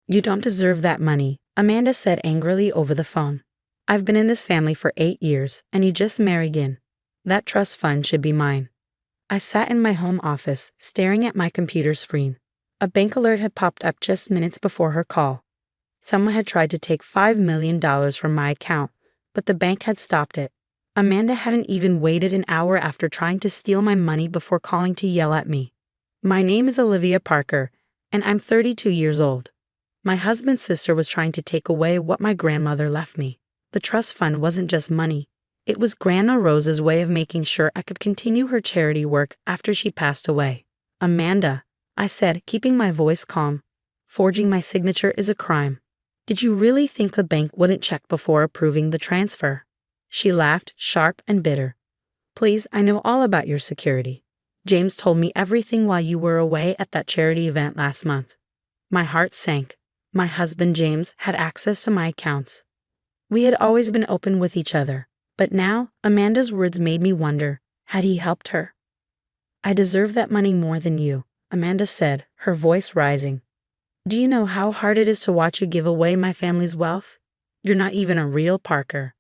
You don't deserve that money, Amanda said angrily over the phone. I've been in this family for 8 years, and you just married in. That trust fund should be mine. I sat in my home office, staring at my computer screen. A bank alert had popped up just minutes before her call. Someone had tried to take $5 million from my account, but the bank had stopped it. Amanda hadn't even waited an hour after trying to steal my money before calling to yell at me. My name is Olivia Parker, and I'm 32 years old. My husband's sister was trying to take away what my grandmother left me. The trust fund wasn't just money. It was Grandma Rose's way of making sure I could continue her charity work after she passed away. Amanda, I said, keeping my voice calm. Forging my signature is a crime. Did you really think the bank wouldn't check before approving the transfer? She laughed, sharp and bitter. Please, I know all about your security. James told me everything while you were away at that charity event last month. My heart sank. My husband James had access to my accounts. We had always been open with each other, but now Amanda's words made me wonder, had he helped her? I deserve that money more than you, Amanda said, her voice rising. Do you know how hard it is to watch you give away my family's wealth? You're not even a real Parker.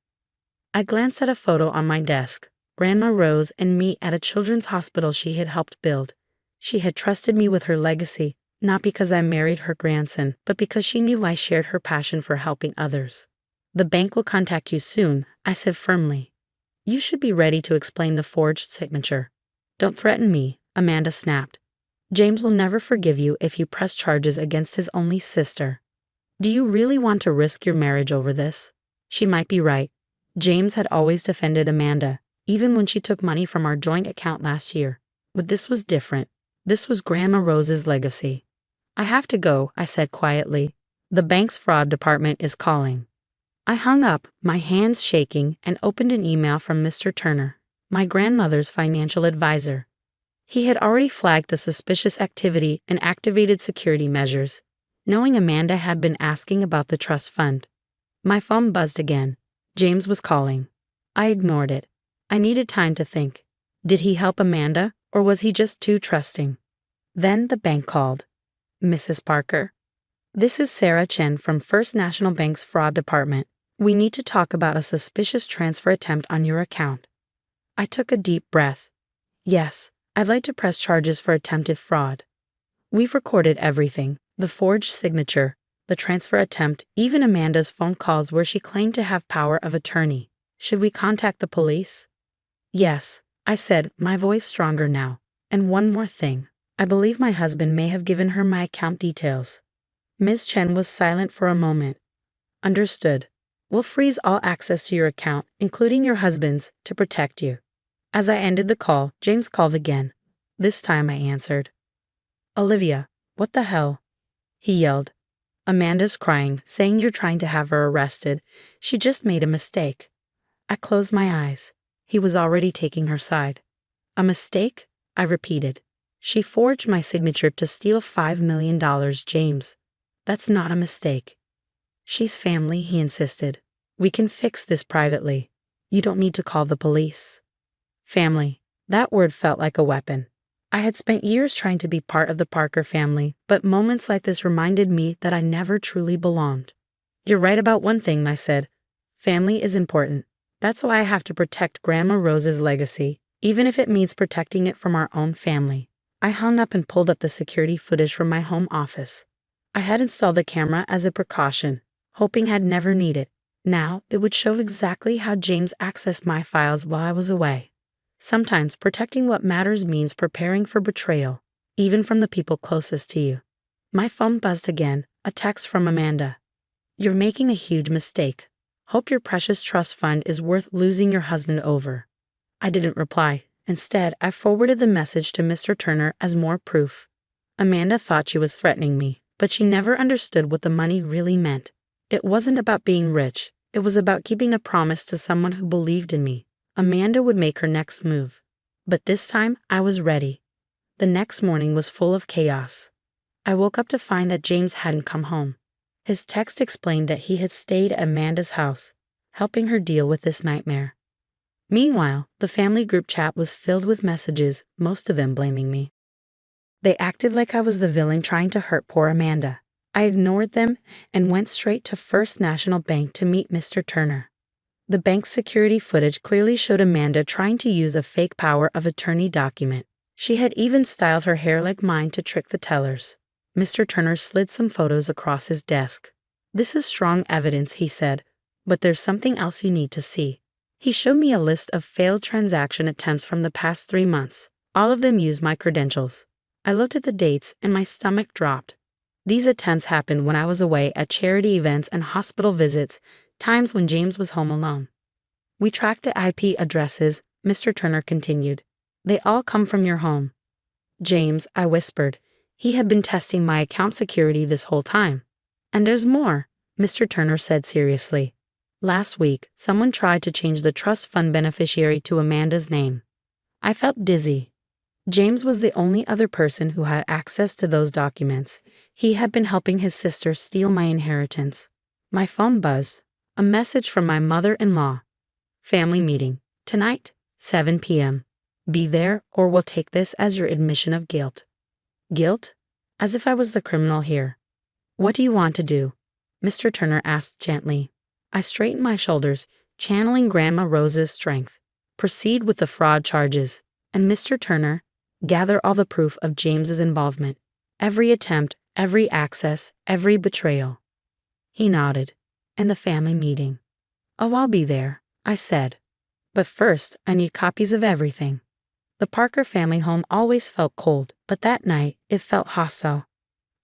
I glanced at a photo on my desk, Grandma Rose and me at a children's hospital she had helped build. She had trusted me with her legacy, not because I married her grandson, but because she knew I shared her passion for helping others. The bank will contact you soon, I said firmly. You should be ready to explain the forged signature. Don't threaten me, Amanda snapped. James will never forgive you if you press charges against his only sister. Do you really want to risk your marriage over this? She might be right. James had always defended Amanda, even when she took money from our joint account last year. But this was different. This was Grandma Rose's legacy. I have to go, I said quietly. The bank's fraud department is calling. I hung up, my hands shaking, and opened an email from Mr. Turner, my grandmother's financial advisor. He had already flagged the suspicious activity and activated security measures, knowing Amanda had been asking about the trust fund. My phone buzzed again. James was calling. I ignored it. I needed time to think. Did he help Amanda, or was he just too trusting? Then the bank called. Mrs. Parker. This is Sarah Chen from First National Bank's fraud department. We need to talk about a suspicious transfer attempt on your account. I took a deep breath. Yes, I'd like to press charges for attempted fraud. We've recorded everything, the forged signature, the transfer attempt, even Amanda's phone calls where she claimed to have power of attorney. Should we contact the police? Yes, I said, my voice stronger now. And one more thing. I believe my husband may have given her my account details. Ms. Chen was silent for a moment. Understood. We'll freeze all access to your account, including your husband's, to protect you. As I ended the call, James called again. This time I answered. Olivia, what the hell? He yelled. Amanda's crying, saying you're trying to have her arrested. She just made a mistake. I closed my eyes. He was already taking her side. A mistake? I repeated. She forged my signature to steal $5 million, James. That's not a mistake. She's family, he insisted. We can fix this privately. You don't need to call the police. Family. That word felt like a weapon. I had spent years trying to be part of the Parker family, but moments like this reminded me that I never truly belonged. You're right about one thing, I said. Family is important. That's why I have to protect Grandma Rose's legacy, even if it means protecting it from our own family. I hung up and pulled up the security footage from my home office. I had installed the camera as a precaution, hoping I'd never need it. Now, it would show exactly how James accessed my files while I was away. Sometimes protecting what matters means preparing for betrayal, even from the people closest to you. My phone buzzed again, a text from Amanda. You're making a huge mistake. Hope your precious trust fund is worth losing your husband over. I didn't reply. Instead, I forwarded the message to Mr. Turner as more proof. Amanda thought she was threatening me, but she never understood what the money really meant. It wasn't about being rich. It was about keeping a promise to someone who believed in me. Amanda would make her next move. But this time, I was ready. The next morning was full of chaos. I woke up to find that James hadn't come home. His text explained that he had stayed at Amanda's house, helping her deal with this nightmare. Meanwhile, the family group chat was filled with messages, most of them blaming me. They acted like I was the villain trying to hurt poor Amanda. I ignored them and went straight to First National Bank to meet Mr. Turner. The bank's security footage clearly showed Amanda trying to use a fake power of attorney document. She had even styled her hair like mine to trick the tellers. Mr. Turner slid some photos across his desk. "This is strong evidence," he said, "but there's something else you need to see." He showed me a list of failed transaction attempts from the past 3 months. All of them used my credentials. I looked at the dates and my stomach dropped. These attempts happened when I was away at charity events and hospital visits, times when James was home alone. "We tracked the IP addresses," Mr. Turner continued. "They all come from your home." "James," I whispered. "He had been testing my account security this whole time." "And there's more," Mr. Turner said seriously. "Last week, someone tried to change the trust fund beneficiary to Amanda's name." I felt dizzy. James was the only other person who had access to those documents. He had been helping his sister steal my inheritance. My phone buzzed. A message from my mother-in-law. "Family meeting. Tonight, 7 p.m. Be there or we'll take this as your admission of guilt." Guilt? As if I was the criminal here. "What do you want to do?" Mr. Turner asked gently. I straightened my shoulders, channeling Grandma Rose's strength. "Proceed with the fraud charges. And Mr. Turner, gather all the proof of James's involvement. Every attempt, every access, every betrayal." He nodded. "And the family meeting." "Oh, I'll be there," I said. "But first, I need copies of everything." The Parker family home always felt cold, but that night, it felt hostile.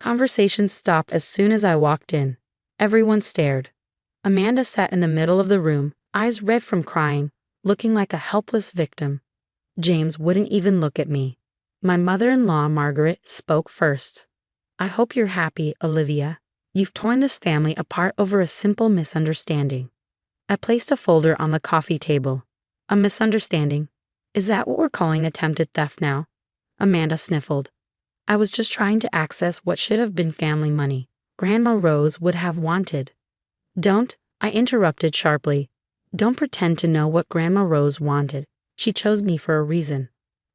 Conversations stopped as soon as I walked in. Everyone stared. Amanda sat in the middle of the room, eyes red from crying, looking like a helpless victim. James wouldn't even look at me. My mother-in-law, Margaret, spoke first. "I hope you're happy, Olivia. You've torn this family apart over a simple misunderstanding." I placed a folder on the coffee table. "A misunderstanding? Is that what we're calling attempted theft now?" Amanda sniffled. "I was just trying to access what should have been family money. Grandma Rose would have wanted." "Don't," I interrupted sharply. "Don't pretend to know what Grandma Rose wanted. She chose me for a reason."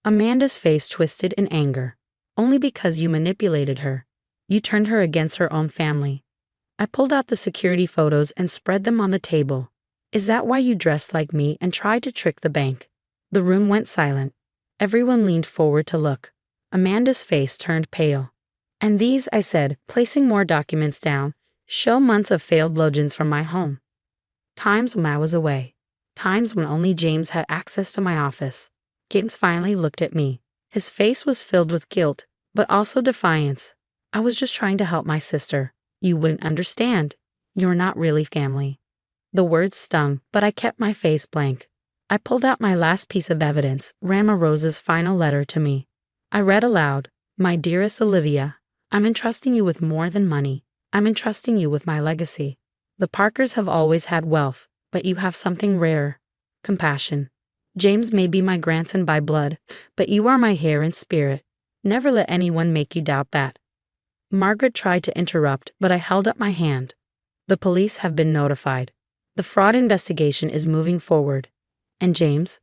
Amanda's face twisted in anger. "Only because you manipulated her. You turned her against her own family." I pulled out the security photos and spread them on the table. "Is that why you dressed like me and tried to trick the bank?" The room went silent. Everyone leaned forward to look. Amanda's face turned pale. "And these," I said, placing more documents down, "show months of failed logins from my home. Times when I was away. Times when only James had access to my office." James finally looked at me. His face was filled with guilt, but also defiance. "I was just trying to help my sister. You wouldn't understand. You're not really family." The words stung, but I kept my face blank. I pulled out my last piece of evidence, Grandma Rose's final letter to me. I read aloud, "My dearest Olivia, I'm entrusting you with more than money. I'm entrusting you with my legacy. The Parkers have always had wealth, but you have something rare: compassion. James may be my grandson by blood, but you are my heir in spirit. Never let anyone make you doubt that." Margaret tried to interrupt, but I held up my hand. "The police have been notified. The fraud investigation is moving forward. And James?"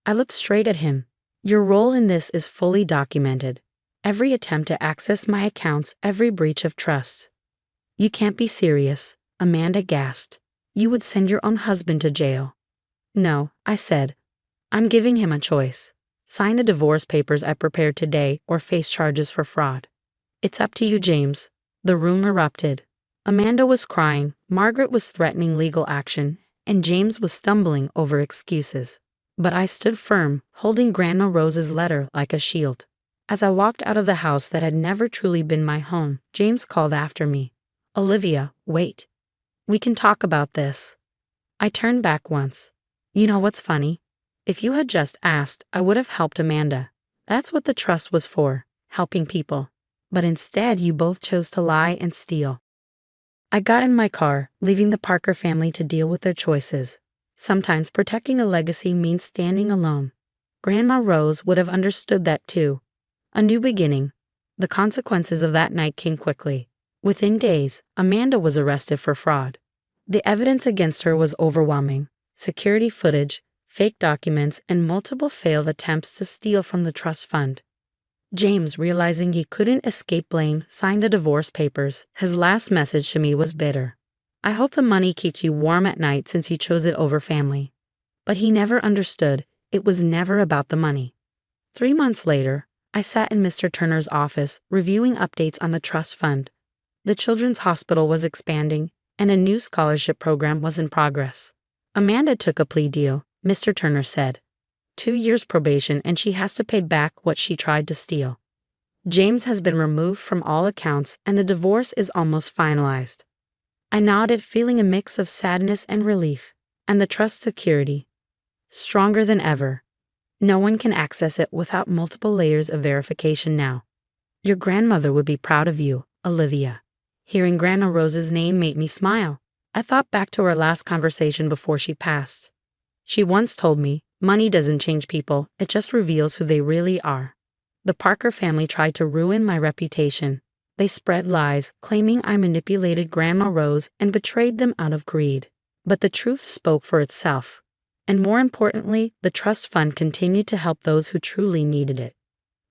I looked straight at him. "Your role in this is fully documented. Every attempt to access my accounts, every breach of trust." "You can't be serious," Amanda gasped. "You would send your own husband to jail." "No," I said. "I'm giving him a choice. Sign the divorce papers I prepared today or face charges for fraud." "It's up to you, James." The room erupted. Amanda was crying, Margaret was threatening legal action, and James was stumbling over excuses. But I stood firm, holding Grandma Rose's letter like a shield. As I walked out of the house that had never truly been my home, James called after me. "Olivia, wait. We can talk about this." I turned back once. "You know what's funny? If you had just asked, I would have helped Amanda. That's what the trust was for, helping people. But instead, you both chose to lie and steal." I got in my car, leaving the Parker family to deal with their choices. Sometimes protecting a legacy means standing alone. Grandma Rose would have understood that too. A new beginning. The consequences of that night came quickly. Within days, Amanda was arrested for fraud. The evidence against her was overwhelming: security footage, fake documents, and multiple failed attempts to steal from the trust fund. James, realizing he couldn't escape blame, signed the divorce papers. His last message to me was bitter. I hope the money keeps you warm at night since you chose it over family. But he never understood. It was never about the money. 3 months later, I sat in Mr. Turner's office, reviewing updates on the trust fund. The children's hospital was expanding, and a new scholarship program was in progress. Amanda took a plea deal, Mr. Turner said. 2 years probation, and she has to pay back what she tried to steal. James has been removed from all accounts, and the divorce is almost finalized. I nodded, feeling a mix of sadness and relief, and the trust security. Stronger than ever. No one can access it without multiple layers of verification now. Your grandmother would be proud of you, Olivia. Hearing Grandma Rose's name made me smile. I thought back to our last conversation before she passed. She once told me, money doesn't change people, it just reveals who they really are. The Parker family tried to ruin my reputation. They spread lies, claiming I manipulated Grandma Rose and betrayed them out of greed. But the truth spoke for itself. And more importantly, the trust fund continued to help those who truly needed it.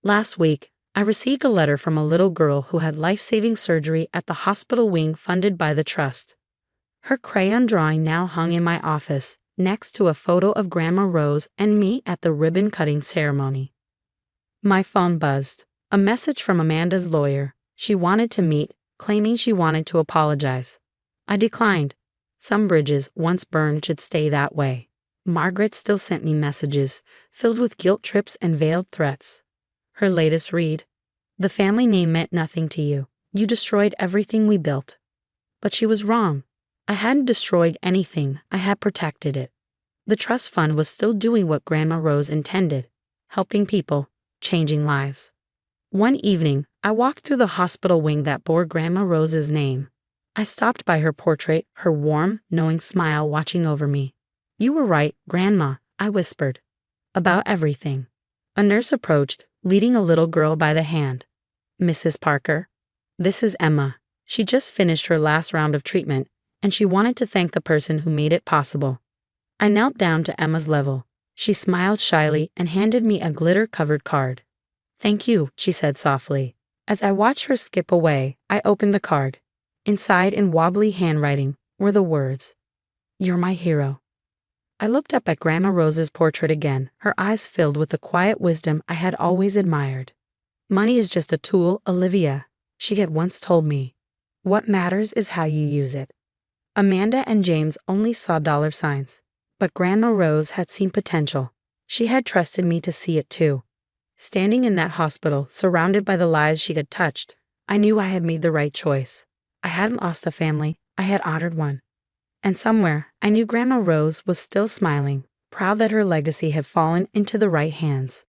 Last week, I received a letter from a little girl who had life-saving surgery at the hospital wing funded by the trust. Her crayon drawing now hung in my office, next to a photo of Grandma Rose and me at the ribbon-cutting ceremony. My phone buzzed. A message from Amanda's lawyer. She wanted to meet, claiming she wanted to apologize. I declined. Some bridges, once burned, should stay that way. Margaret still sent me messages, filled with guilt trips and veiled threats. Her latest read: the family name meant nothing to you. You destroyed everything we built. But she was wrong. I hadn't destroyed anything, I had protected it. The trust fund was still doing what Grandma Rose intended, helping people, changing lives. One evening, I walked through the hospital wing that bore Grandma Rose's name. I stopped by her portrait, her warm, knowing smile watching over me. You were right, Grandma, I whispered. About everything. A nurse approached, leading a little girl by the hand. Mrs. Parker. This is Emma. She just finished her last round of treatment, and she wanted to thank the person who made it possible. I knelt down to Emma's level. She smiled shyly and handed me a glitter-covered card. Thank you, she said softly. As I watched her skip away, I opened the card. Inside, in wobbly handwriting, were the words, "You're my hero." I looked up at Grandma Rose's portrait again, her eyes filled with the quiet wisdom I had always admired. Money is just a tool, Olivia, she had once told me. What matters is how you use it. Amanda and James only saw dollar signs, but Grandma Rose had seen potential. She had trusted me to see it too. Standing in that hospital, surrounded by the lives she had touched, I knew I had made the right choice. I hadn't lost a family, I had honored one. And somewhere, I knew Grandma Rose was still smiling, proud that her legacy had fallen into the right hands.